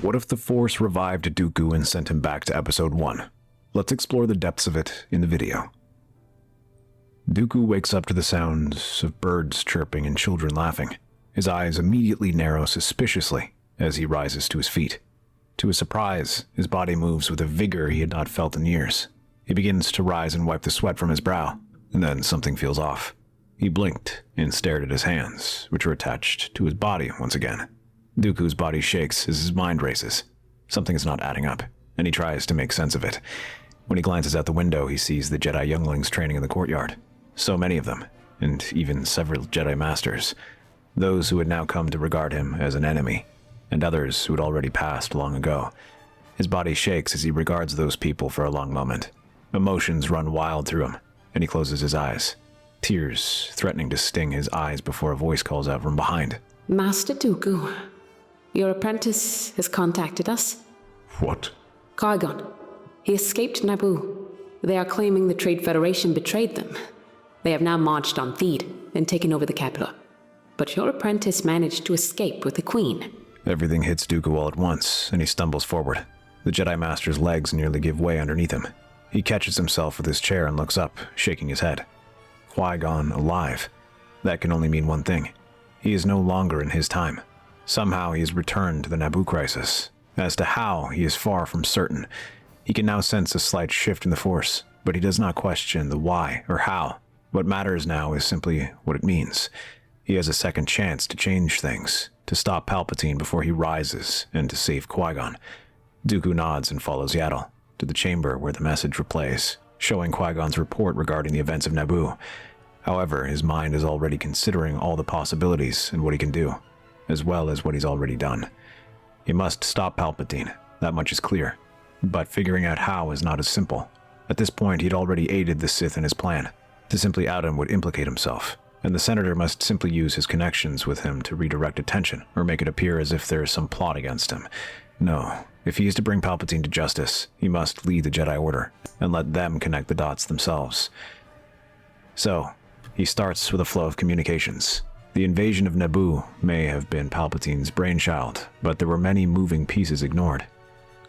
What if the Force revived Dooku and sent him back to Episode 1? Let's explore the depths of it in the video. Dooku wakes up to the sounds of birds chirping and children laughing. His eyes immediately narrow suspiciously as he rises to his feet. To his surprise, his body moves with a vigor he had not felt in years. He begins to rise and wipe the sweat from his brow, and then something feels off. He blinked and stared at his hands, which were attached to his body once again. Dooku's body shakes as his mind races. Something is not adding up, and he tries to make sense of it. When he glances out the window, he sees the Jedi younglings training in the courtyard. So many of them, and even several Jedi Masters. Those who had now come to regard him as an enemy, and others who had already passed long ago. His body shakes as he regards those people for a long moment. Emotions run wild through him, and he closes his eyes. Tears threatening to sting his eyes before a voice calls out from behind. Master Dooku, your apprentice has contacted us. What? Qui-Gon. He escaped Naboo. They are claiming the Trade Federation betrayed them. They have now marched on Theed and taken over the capital. But your apprentice managed to escape with the Queen. Everything hits Dooku all at once, and he stumbles forward. The Jedi Master's legs nearly give way underneath him. He catches himself with his chair and looks up, shaking his head. Qui-Gon alive. That can only mean one thing. He is no longer in his time. Somehow he has returned to the Naboo crisis. As to how, he is far from certain. He can now sense a slight shift in the Force, but he does not question the why or how. What matters now is simply what it means. He has a second chance to change things, to stop Palpatine before he rises, and to save Qui-Gon. Dooku nods and follows Yaddle to the chamber where the message replays, showing Qui-Gon's report regarding the events of Naboo. However, his mind is already considering all the possibilities and what he can do, as well as what he's already done. He must stop Palpatine, that much is clear. But figuring out how is not as simple. At this point, he'd already aided the Sith in his plan. To simply out him would implicate himself, and the Senator must simply use his connections with him to redirect attention, or make it appear as if there is some plot against him. No, if he is to bring Palpatine to justice, he must lead the Jedi Order, and let them connect the dots themselves. So, he starts with a flow of communications. The invasion of Naboo may have been Palpatine's brainchild, but there were many moving pieces ignored.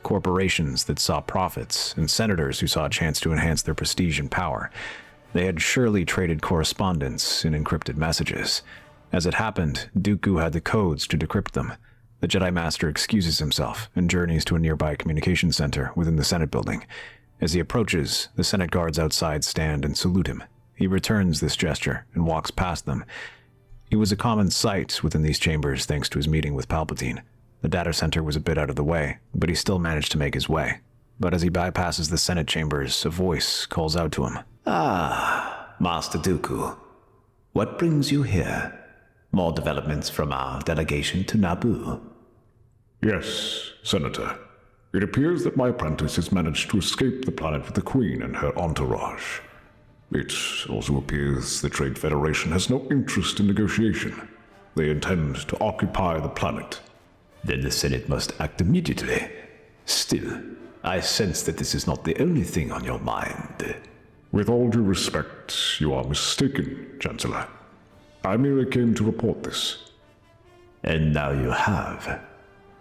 Corporations that saw profits, and senators who saw a chance to enhance their prestige and power. They had surely traded correspondence in encrypted messages. As it happened, Dooku had the codes to decrypt them. The Jedi Master excuses himself and journeys to a nearby communication center within the Senate building. As he approaches, the Senate guards outside stand and salute him. He returns this gesture and walks past them. He was a common sight within these chambers thanks to his meeting with Palpatine. The data center was a bit out of the way, but he still managed to make his way. But as he bypasses the Senate chambers, a voice calls out to him. Ah, Master Dooku. What brings you here? More developments from our delegation to Naboo? Yes, Senator. It appears that my apprentice has managed to escape the planet with the Queen and her entourage. It also appears the Trade Federation has no interest in negotiation. They intend to occupy the planet. Then the Senate must act immediately. Still, I sense that this is not the only thing on your mind. With all due respect, you are mistaken, Chancellor. I merely came to report this. And now you have.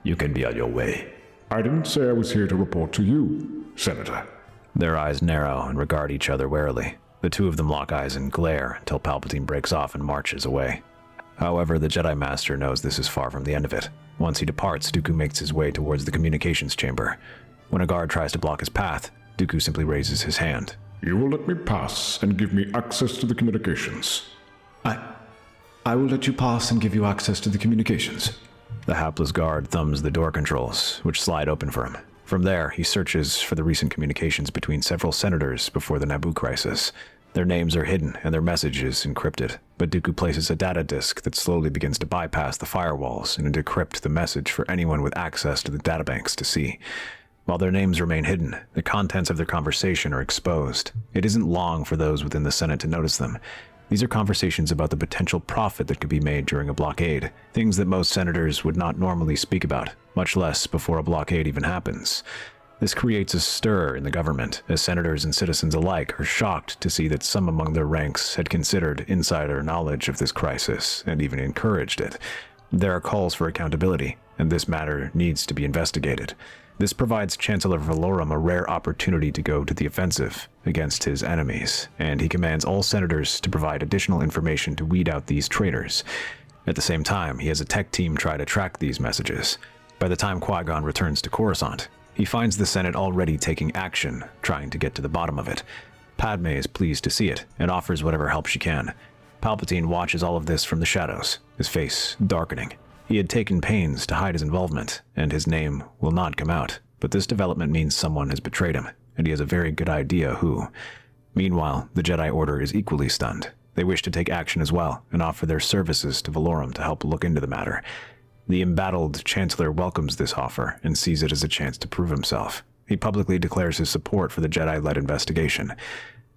You can be on your way. I didn't say I was here to report to you, Senator. Their eyes narrow and regard each other warily. The two of them lock eyes and glare until Palpatine breaks off and marches away. However, the Jedi Master knows this is far from the end of it. Once he departs, Dooku makes his way towards the communications chamber. When a guard tries to block his path, Dooku simply raises his hand. You will let me pass and give me access to the communications. I will let you pass and give you access to the communications. The hapless guard thumbs the door controls, which slide open for him. From there, he searches for the recent communications between several senators before the Naboo crisis. Their names are hidden and their messages encrypted, but Dooku places a data disk that slowly begins to bypass the firewalls and decrypt the message for anyone with access to the databanks to see. While their names remain hidden, the contents of their conversation are exposed. It isn't long for those within the Senate to notice them. These are conversations about the potential profit that could be made during a blockade, things that most senators would not normally speak about, much less before a blockade even happens. This creates a stir in the government, as senators and citizens alike are shocked to see that some among their ranks had considered insider knowledge of this crisis and even encouraged it. There are calls for accountability, and this matter needs to be investigated. This provides Chancellor Valorum a rare opportunity to go to the offensive against his enemies, and he commands all senators to provide additional information to weed out these traitors. At the same time, he has a tech team try to track these messages. By the time Qui-Gon returns to Coruscant, he finds the Senate already taking action, trying to get to the bottom of it. Padme is pleased to see it, and offers whatever help she can. Palpatine watches all of this from the shadows, his face darkening. He had taken pains to hide his involvement, and his name will not come out. But this development means someone has betrayed him, and he has a very good idea who. Meanwhile, the Jedi Order is equally stunned. They wish to take action as well, and offer their services to Valorum to help look into the matter. The embattled Chancellor welcomes this offer, and sees it as a chance to prove himself. He publicly declares his support for the Jedi-led investigation.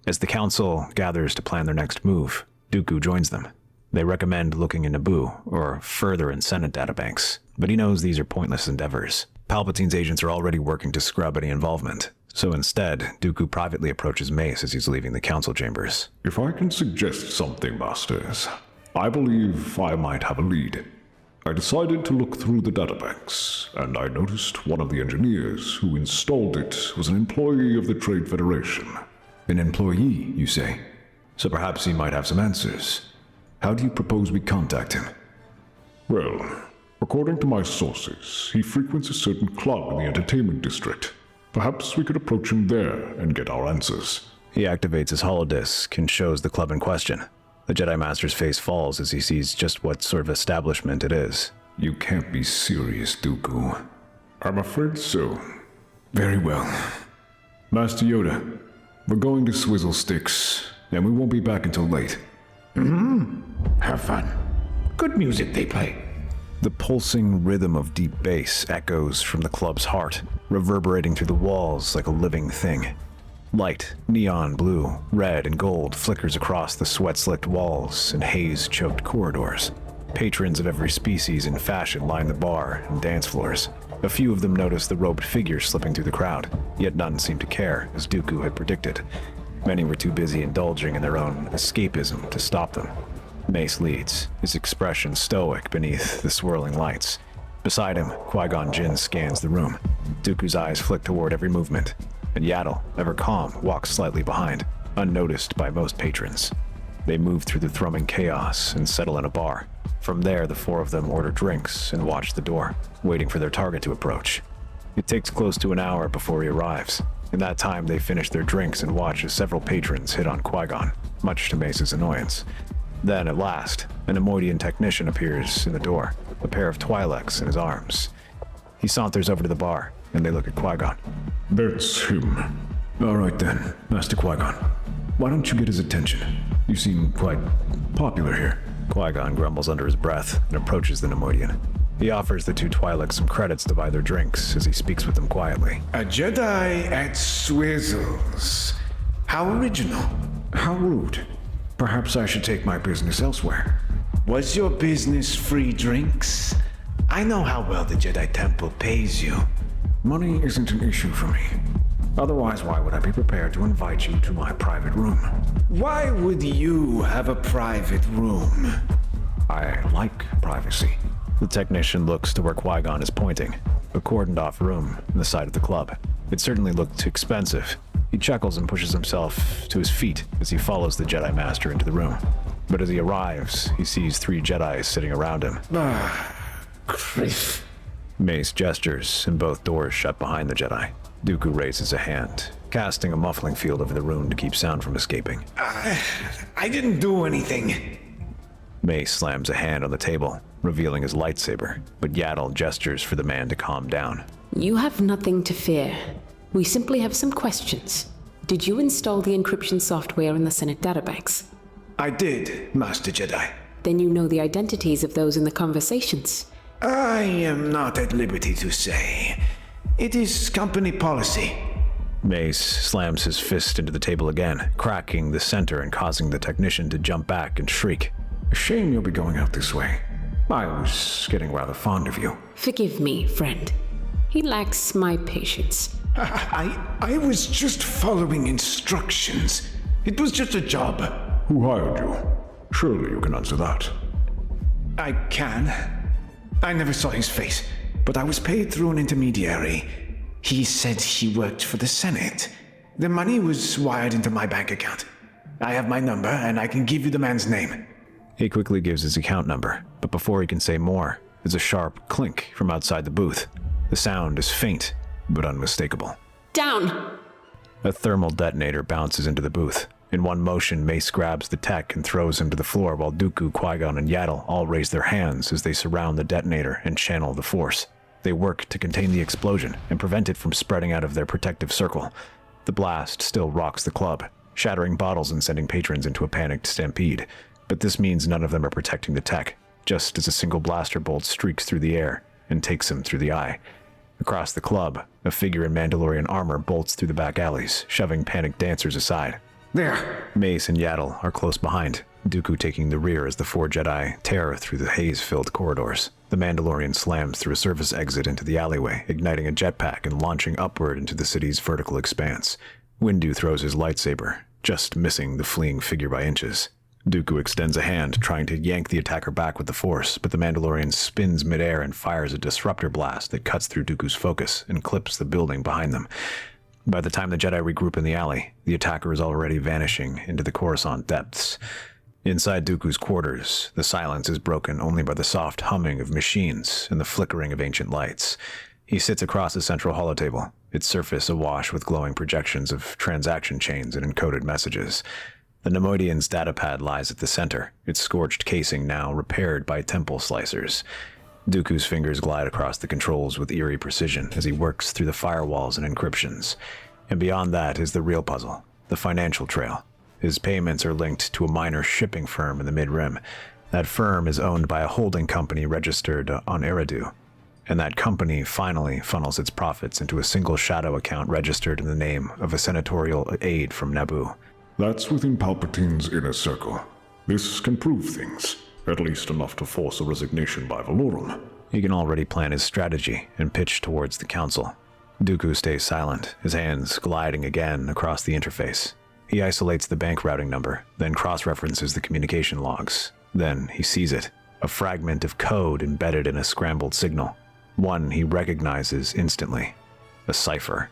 As the Council gathers to plan their next move, Dooku joins them. They recommend looking in Naboo, or further in Senate databanks, but he knows these are pointless endeavors. Palpatine's agents are already working to scrub any involvement, so instead, Dooku privately approaches Mace as he's leaving the council chambers. If I can suggest something, Masters, I believe I might have a lead. I decided to look through the databanks, and I noticed one of the engineers who installed it was an employee of the Trade Federation. An employee, you say? So perhaps he might have some answers. How do you propose we contact him? Well, according to my sources, he frequents a certain club in the entertainment district. Perhaps we could approach him there and get our answers. He activates his holodisc and shows the club in question. The Jedi Master's face falls as he sees just what sort of establishment it is. You can't be serious, Dooku. I'm afraid so. Very well. Master Yoda, we're going to Swizzle Sticks, and we won't be back until late. Have fun. Good music they play. The pulsing rhythm of deep bass echoes from the club's heart, reverberating through the walls like a living thing. Light, neon blue, red, and gold flickers across the sweat-slicked walls and haze-choked corridors. Patrons of every species and fashion line the bar and dance floors. A few of them notice the robed figures slipping through the crowd, yet none seem to care, as Dooku had predicted. Many were too busy indulging in their own escapism to stop them. Mace leads, his expression stoic beneath the swirling lights. Beside him, Qui-Gon Jinn scans the room. Dooku's eyes flick toward every movement, and Yaddle, ever calm, walks slightly behind, unnoticed by most patrons. They move through the thrumming chaos and settle in a bar. From there, the four of them order drinks and watch the door, waiting for their target to approach. It takes close to an hour before he arrives. In that time, they finish their drinks and watch as several patrons hit on Qui-Gon, much to Mace's annoyance. Then, at last, an Neimoidian technician appears in the door, a pair of Twi'leks in his arms. He saunters over to the bar, and they look at Qui-Gon. That's him. All right then, Master Qui-Gon. Why don't you get his attention? You seem quite popular here. Qui-Gon grumbles under his breath and approaches the Neimoidian. He offers the two Twi'leks some credits to buy their drinks as he speaks with them quietly. A Jedi at Swizzles. How original. How rude. Perhaps I should take my business elsewhere. Was your business free drinks? I know how well the Jedi Temple pays you. Money isn't an issue for me. Otherwise, why would I be prepared to invite you to my private room? Why would you have a private room? I like privacy. The technician looks to where Qui-Gon is pointing, a cordoned-off room in the side of the club. It certainly looked expensive. He chuckles and pushes himself to his feet as he follows the Jedi Master into the room. But as he arrives, he sees 3 Jedi sitting around him. Griff. Mace gestures, and both doors shut behind the Jedi. Dooku raises a hand, casting a muffling field over the room to keep sound from escaping. I didn't do anything. Mace slams a hand on the table, revealing his lightsaber, but Yaddle gestures for the man to calm down. You have nothing to fear. We simply have some questions. Did you install the encryption software in the Senate databanks? I did, Master Jedi. Then you know the identities of those in the conversations. I am not at liberty to say. It is company policy. Mace slams his fist into the table again, cracking the center and causing the technician to jump back and shriek. A shame you'll be going out this way. I was getting rather fond of you. Forgive me, friend. He lacks my patience. I was just following instructions. It was just a job. Who hired you? Surely you can answer that. I can. I never saw his face. but I was paid through an intermediary. He said he worked for the Senate. The money was wired into my bank account. I have my number, and I can give you the man's name. He quickly gives his account number, but before he can say more, there's a sharp clink from outside the booth. The sound is faint, but unmistakable. Down! A thermal detonator bounces into the booth. In one motion, Mace grabs the tech and throws him to the floor while Dooku, Qui-Gon, and Yaddle all raise their hands as they surround the detonator and channel the force. They work to contain the explosion and prevent it from spreading out of their protective circle. The blast still rocks the club, shattering bottles and sending patrons into a panicked stampede. But this means none of them are protecting the tech, just as a single blaster bolt streaks through the air and takes him through the eye. Across the club, a figure in Mandalorian armor bolts through the back alleys, shoving panicked dancers aside. There! Mace and Yaddle are close behind, Dooku taking the rear as the four Jedi tear through the haze-filled corridors. The Mandalorian slams through a service exit into the alleyway, igniting a jetpack and launching upward into the city's vertical expanse. Windu throws his lightsaber, just missing the fleeing figure by inches. Dooku extends a hand, trying to yank the attacker back with the Force, but the Mandalorian spins midair and fires a disruptor blast that cuts through Dooku's focus and clips the building behind them. By the time the Jedi regroup in the alley, the attacker is already vanishing into the Coruscant depths. Inside Dooku's quarters, the silence is broken only by the soft humming of machines and the flickering of ancient lights. He sits across the central holotable, its surface awash with glowing projections of transaction chains and encoded messages. The Nemoidian's datapad lies at the center, its scorched casing now repaired by temple slicers. Dooku's fingers glide across the controls with eerie precision as he works through the firewalls and encryptions. And beyond that is the real puzzle, the financial trail. His payments are linked to a minor shipping firm in the Mid-Rim. That firm is owned by a holding company registered on Eridu. And that company finally funnels its profits into a single shadow account registered in the name of a senatorial aide from Naboo. That's within Palpatine's inner circle. This can prove things, at least enough to force a resignation by Valorum. He can already plan his strategy and pitch towards the council. Dooku stays silent, his hands gliding again across the interface. He isolates the bank routing number, then cross-references the communication logs. Then he sees it, a fragment of code embedded in a scrambled signal. One he recognizes instantly. A cipher.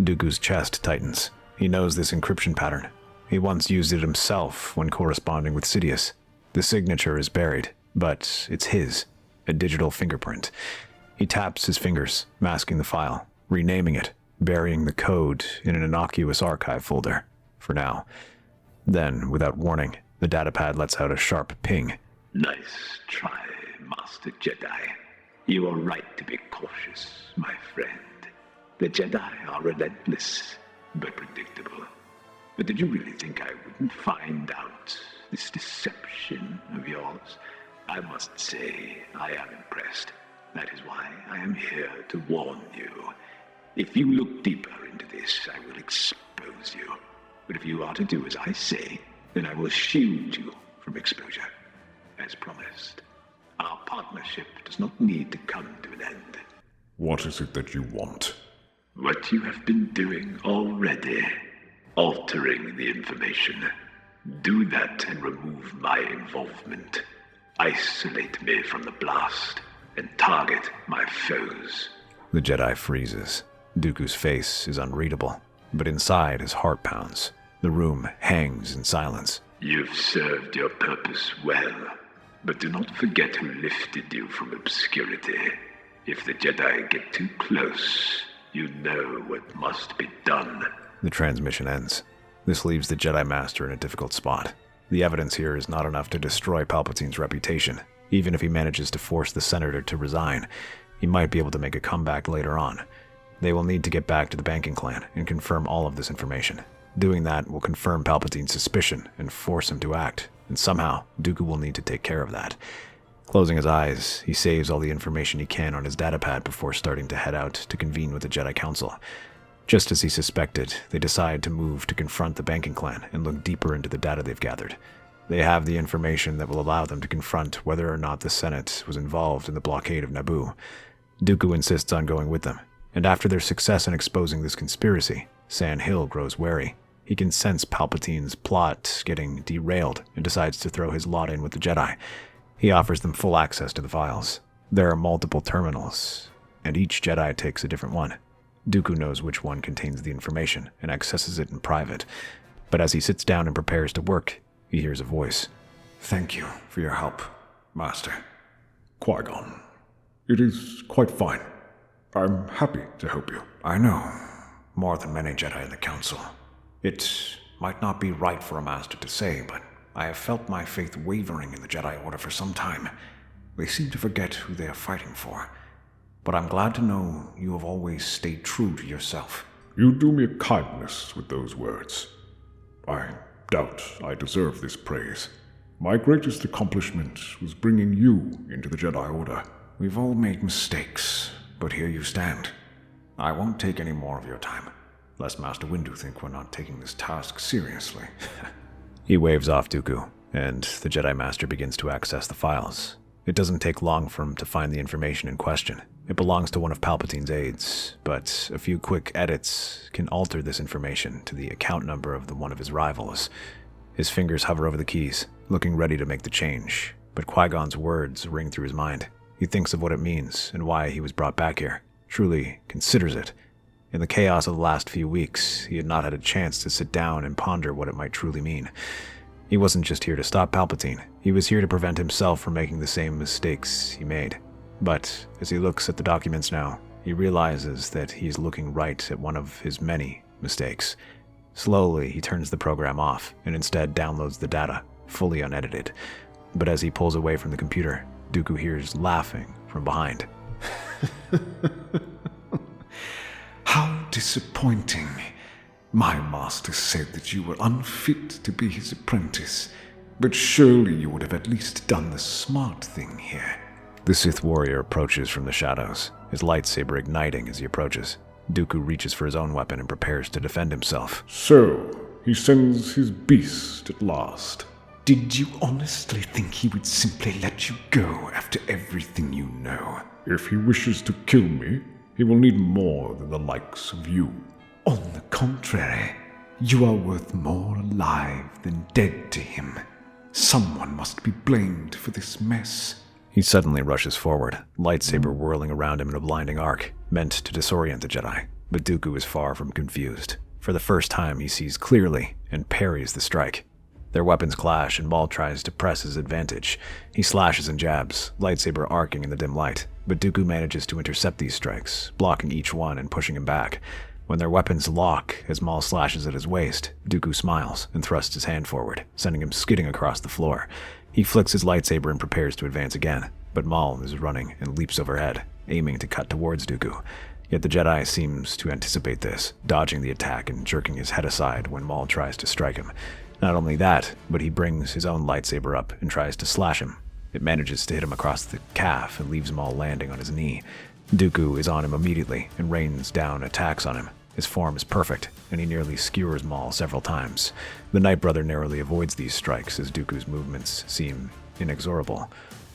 Dooku's chest tightens. He knows this encryption pattern. He once used it himself when corresponding with Sidious. The signature is buried, but it's his, a digital fingerprint. He taps his fingers, masking the file, renaming it, burying the code in an innocuous archive folder, for now. Then, without warning, the datapad lets out a sharp ping. Nice try, Master Jedi. You are right to be cautious, my friend. The Jedi are relentless, but predictable. But did you really think I wouldn't find out this deception of yours? I must say, I am impressed. That is why I am here to warn you. If you look deeper into this, I will expose you. But if you are to do as I say, then I will shield you from exposure. As promised, our partnership does not need to come to an end. What is it that you want? What you have been doing already. Altering the information. Do that and remove my involvement. Isolate me from the blast and target my foes. The Jedi freezes. Dooku's face is unreadable, but inside his heart pounds. The room hangs in silence. You've served your purpose well, but do not forget who lifted you from obscurity. If the Jedi get too close, you know what must be done. The transmission ends. This leaves the Jedi Master in a difficult spot. The evidence here is not enough to destroy Palpatine's reputation. Even if he manages to force the senator to resign, he might be able to make a comeback later on. They will need to get back to the banking clan and confirm all of this information. Doing that will confirm Palpatine's suspicion and force him to act, and somehow Dooku will need to take care of that. Closing his eyes, he saves all the information he can on his datapad before starting to head out to convene with the Jedi Council. Just as he suspected, they decide to move to confront the banking clan and look deeper into the data they've gathered. They have the information that will allow them to confront whether or not the Senate was involved in the blockade of Naboo. Dooku insists on going with them, and after their success in exposing this conspiracy, San Hill grows wary. He can sense Palpatine's plot getting derailed and decides to throw his lot in with the Jedi. He offers them full access to the files. There are multiple terminals, and each Jedi takes a different one. Dooku knows which one contains the information and accesses it in private, but as he sits down and prepares to work, he hears a voice. Thank you for your help, Master. Qui-Gon, it is quite fine. I'm happy to help you. I know, more than many Jedi in the Council. It might not be right for a Master to say, but I have felt my faith wavering in the Jedi Order for some time. They seem to forget who they are fighting for. But I'm glad to know you have always stayed true to yourself. You do me a kindness with those words. I doubt I deserve this praise. My greatest accomplishment was bringing you into the Jedi Order. We've all made mistakes, but here you stand. I won't take any more of your time, lest Master Windu think we're not taking this task seriously. He waves off Dooku, and the Jedi Master begins to access the files. It doesn't take long for him to find the information in question. It belongs to one of Palpatine's aides, but a few quick edits can alter this information to the account number of one of his rivals. His fingers hover over the keys, looking ready to make the change, but Qui-Gon's words ring through his mind. He thinks of what it means and why he was brought back here, truly considers it. In the chaos of the last few weeks, he had not had a chance to sit down and ponder what it might truly mean. He wasn't just here to stop Palpatine, he was here to prevent himself from making the same mistakes he made. But as he looks at the documents now, he realizes that he's looking right at one of his many mistakes. Slowly, he turns the program off and instead downloads the data, fully unedited. But as he pulls away from the computer, Dooku hears laughing from behind. How disappointing. My master said that you were unfit to be his apprentice, but surely you would have at least done the smart thing here. The Sith warrior approaches from the shadows, his lightsaber igniting as he approaches. Dooku reaches for his own weapon and prepares to defend himself. So, he sends his beast at last. Did you honestly think he would simply let you go after everything you know? If he wishes to kill me, he will need more than the likes of you. On the contrary, you are worth more alive than dead to him. Someone must be blamed for this mess. He suddenly rushes forward, lightsaber whirling around him in a blinding arc, meant to disorient the Jedi. But Dooku is far from confused. For the first time, he sees clearly and parries the strike. Their weapons clash and Maul tries to press his advantage. He slashes and jabs, lightsaber arcing in the dim light, but Dooku manages to intercept these strikes, blocking each one and pushing him back. When their weapons lock as Maul slashes at his waist, Dooku smiles and thrusts his hand forward, sending him skidding across the floor. He flicks his lightsaber and prepares to advance again, but Maul is running and leaps overhead, aiming to cut towards Dooku. Yet the Jedi seems to anticipate this, dodging the attack and jerking his head aside when Maul tries to strike him. Not only that, but he brings his own lightsaber up and tries to slash him. It manages to hit him across the calf and leaves Maul landing on his knee. Dooku is on him immediately and rains down attacks on him. His form is perfect, and he nearly skewers Maul several times. The Night Brother narrowly avoids these strikes as Dooku's movements seem inexorable.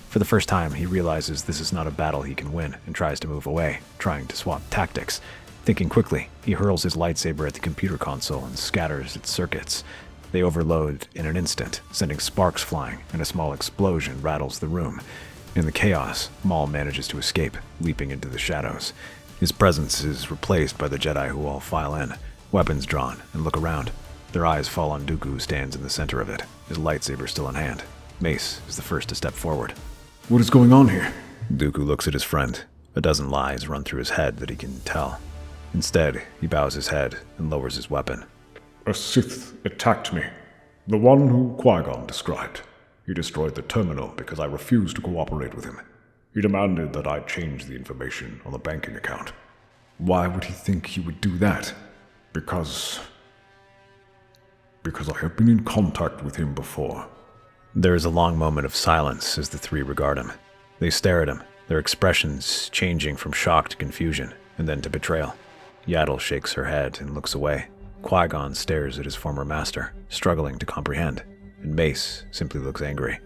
For the first time, he realizes this is not a battle he can win and tries to move away, trying to swap tactics. Thinking quickly, he hurls his lightsaber at the computer console and scatters its circuits. They overload in an instant, sending sparks flying, and a small explosion rattles the room. In the chaos, Maul manages to escape, leaping into the shadows. His presence is replaced by the Jedi who all file in, weapons drawn, and look around. Their eyes fall on Dooku, who stands in the center of it, his lightsaber still in hand. Mace is the first to step forward. What is going on here? Dooku looks at his friend. A dozen lies run through his head that he can tell. Instead, he bows his head and lowers his weapon. A Sith attacked me. The one who Qui-Gon described. He destroyed the terminal because I refused to cooperate with him. He demanded that I change the information on the banking account. Why would he think he would do that? Because I have been in contact with him before. There is a long moment of silence as the three regard him. They stare at him, their expressions changing from shock to confusion, and then to betrayal. Yaddle shakes her head and looks away. Qui-Gon stares at his former master, struggling to comprehend, and Mace simply looks angry.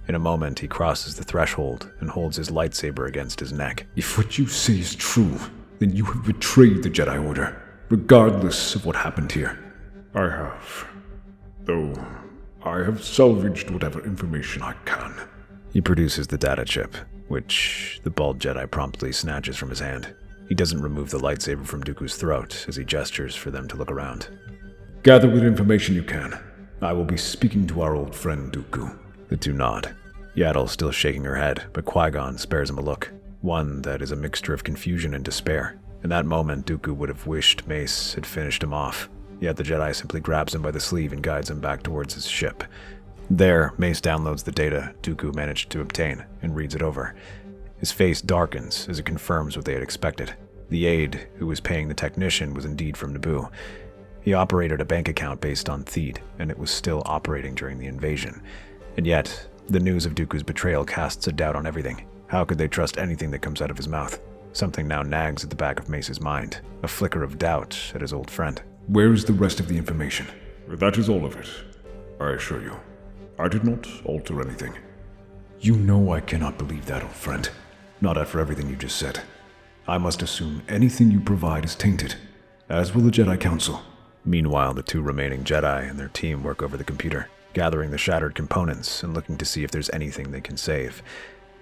In a moment, he crosses the threshold and holds his lightsaber against his neck. If what you say is true, then you have betrayed the Jedi Order, regardless of what happened here. I have. Though I have salvaged whatever information I can. He produces the data chip, which the bald Jedi promptly snatches from his hand. He doesn't remove the lightsaber from Dooku's throat as he gestures for them to look around. Gather what information you can. I will be speaking to our old friend Dooku. The two nod. Yaddle still shaking her head, but Qui-Gon spares him a look, one that is a mixture of confusion and despair. In that moment, Dooku would have wished Mace had finished him off, yet the Jedi simply grabs him by the sleeve and guides him back towards his ship. There, Mace downloads the data Dooku managed to obtain and reads it over. His face darkens as it confirms what they had expected. The aide who was paying the technician was indeed from Naboo. He operated a bank account based on Theed, and it was still operating during the invasion. And yet, the news of Dooku's betrayal casts a doubt on everything. How could they trust anything that comes out of his mouth? Something now nags at the back of Mace's mind, a flicker of doubt at his old friend. Where is the rest of the information? That is all of it, I assure you. I did not alter anything. You know I cannot believe that, old friend. Not after everything you just said. I must assume anything you provide is tainted, as will the Jedi Council. Meanwhile, the two remaining Jedi and their team work over the computer, gathering the shattered components and looking to see if there's anything they can save.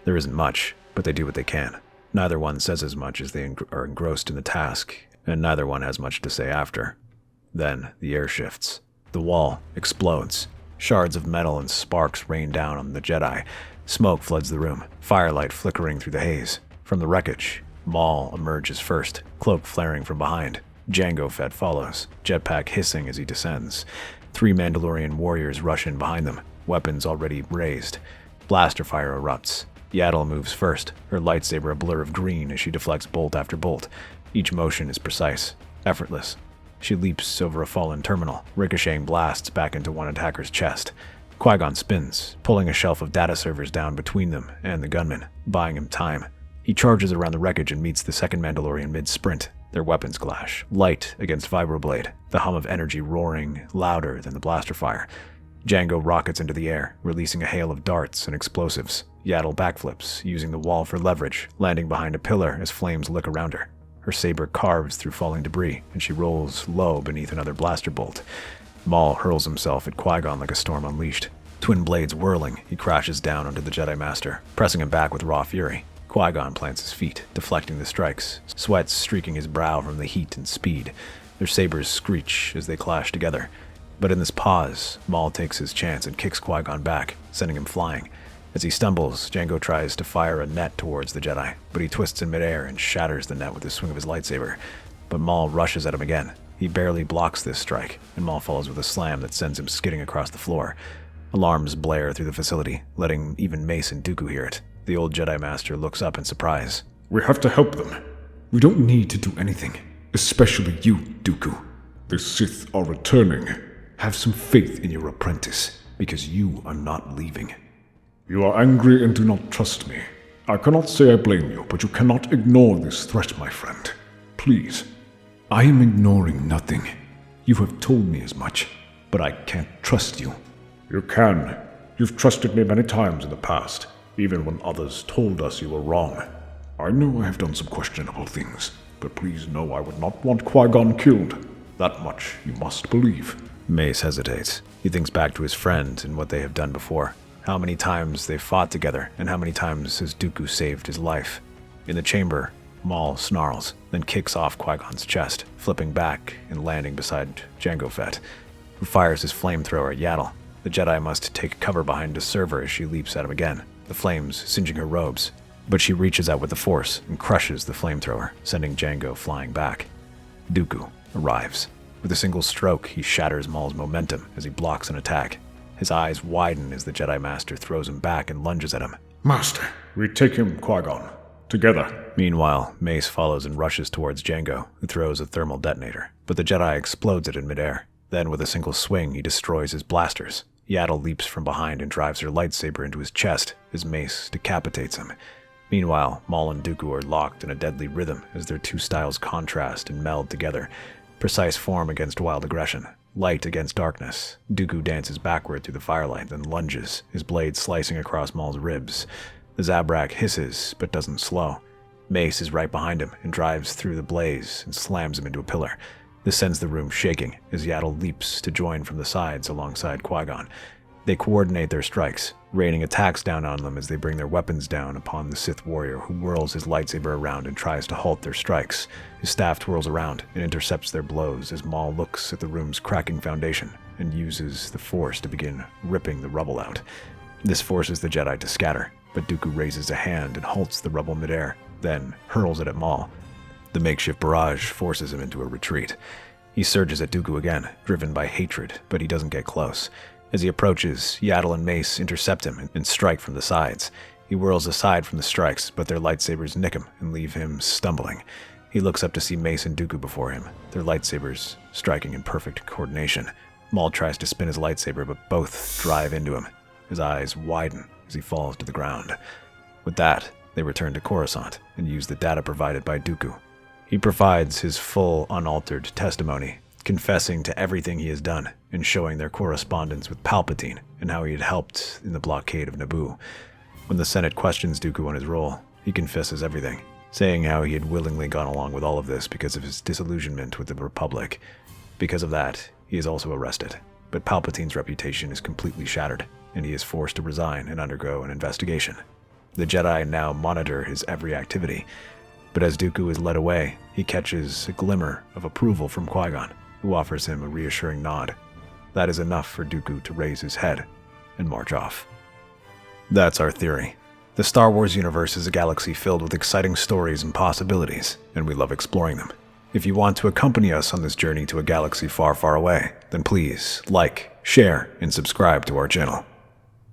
There isn't much, but they do what they can. Neither one says as much as they are engrossed in the task, and neither one has much to say after. Then, the air shifts. The wall explodes. Shards of metal and sparks rain down on the Jedi. Smoke floods the room, firelight flickering through the haze. From the wreckage, Maul emerges first, cloak flaring from behind. Jango Fett follows, jetpack hissing as he descends. 3 Mandalorian warriors rush in behind them, weapons already raised. Blaster fire erupts. Yaddle moves first, her lightsaber a blur of green as she deflects bolt after bolt. Each motion is precise, effortless. She leaps over a fallen terminal, ricocheting blasts back into one attacker's chest. Qui-Gon spins, pulling a shelf of data servers down between them and the gunman, buying him time. He charges around the wreckage and meets the second Mandalorian mid-sprint. Their weapons clash, light against vibroblade, the hum of energy roaring louder than the blaster fire. Jango rockets into the air, releasing a hail of darts and explosives. Yaddle backflips, using the wall for leverage, landing behind a pillar as flames lick around her. Her saber carves through falling debris, and she rolls low beneath another blaster bolt. Maul hurls himself at Qui-Gon like a storm unleashed. Twin blades whirling, he crashes down onto the Jedi Master, pressing him back with raw fury. Qui-Gon plants his feet, deflecting the strikes, sweat streaking his brow from the heat and speed. Their sabers screech as they clash together. But in this pause, Maul takes his chance and kicks Qui-Gon back, sending him flying. As he stumbles, Jango tries to fire a net towards the Jedi, but he twists in midair and shatters the net with a swing of his lightsaber. But Maul rushes at him again. He barely blocks this strike, and Maul follows with a slam that sends him skidding across the floor. Alarms blare through the facility, letting even Mace and Dooku hear it. The old Jedi Master looks up in surprise. We have to help them. We don't need to do anything, especially you, Dooku. The Sith are returning. Have some faith in your apprentice, because you are not leaving. You are angry and do not trust me. I cannot say I blame you, but you cannot ignore this threat, my friend. Please. I am ignoring nothing. You have told me as much, but I can't trust you. You can. You've trusted me many times in the past, even when others told us you were wrong. I know I have done some questionable things, but please know I would not want Qui-Gon killed. That much you must believe. Mace hesitates. He thinks back to his friend and what they have done before. How many times they've fought together, and how many times has Dooku saved his life. In the chamber, Maul snarls, then kicks off Qui-Gon's chest, flipping back and landing beside Jango Fett, who fires his flamethrower at Yaddle. The Jedi must take cover behind a server as she leaps at him again, the flames singeing her robes. But she reaches out with the Force and crushes the flamethrower, sending Jango flying back. Dooku arrives. With a single stroke, he shatters Maul's momentum as he blocks an attack. His eyes widen as the Jedi Master throws him back and lunges at him. Master, we take him, Qui-Gon. Together. Meanwhile, Mace follows and rushes towards Jango, who throws a thermal detonator. But the Jedi explodes it in midair. Then, with a single swing, he destroys his blasters. Yaddle leaps from behind and drives her lightsaber into his chest as Mace decapitates him. Meanwhile, Maul and Dooku are locked in a deadly rhythm as their two styles contrast and meld together. Precise form against wild aggression. Light against darkness. Dooku dances backward through the firelight, then lunges, his blade slicing across Maul's ribs. The Zabrak hisses, but doesn't slow. Mace is right behind him and drives through the blaze and slams him into a pillar. This sends the room shaking as Yaddle leaps to join from the sides alongside Qui-Gon. They coordinate their strikes, raining attacks down on them as they bring their weapons down upon the Sith warrior who whirls his lightsaber around and tries to halt their strikes. His staff twirls around and intercepts their blows as Maul looks at the room's cracking foundation and uses the Force to begin ripping the rubble out. This forces the Jedi to scatter, but Dooku raises a hand and halts the rubble midair, then hurls it at Maul. The makeshift barrage forces him into a retreat. He surges at Dooku again, driven by hatred, but he doesn't get close. As he approaches, Yaddle and Mace intercept him and strike from the sides. He whirls aside from the strikes, but their lightsabers nick him and leave him stumbling. He looks up to see Mace and Dooku before him, their lightsabers striking in perfect coordination. Maul tries to spin his lightsaber, but both drive into him. His eyes widen as he falls to the ground. With that, they return to Coruscant and use the data provided by Dooku. He provides his full, unaltered testimony, confessing to everything he has done and showing their correspondence with Palpatine and how he had helped in the blockade of Naboo. When the Senate questions Dooku on his role, he confesses everything, saying how he had willingly gone along with all of this because of his disillusionment with the Republic. Because of that, he is also arrested, but Palpatine's reputation is completely shattered, and he is forced to resign and undergo an investigation. The Jedi now monitor his every activity, but as Dooku is led away, he catches a glimmer of approval from Qui-Gon, who offers him a reassuring nod. That is enough for Dooku to raise his head and march off. That's our theory. The Star Wars universe is a galaxy filled with exciting stories and possibilities, and we love exploring them. If you want to accompany us on this journey to a galaxy far, far away, then please like, share, and subscribe to our channel.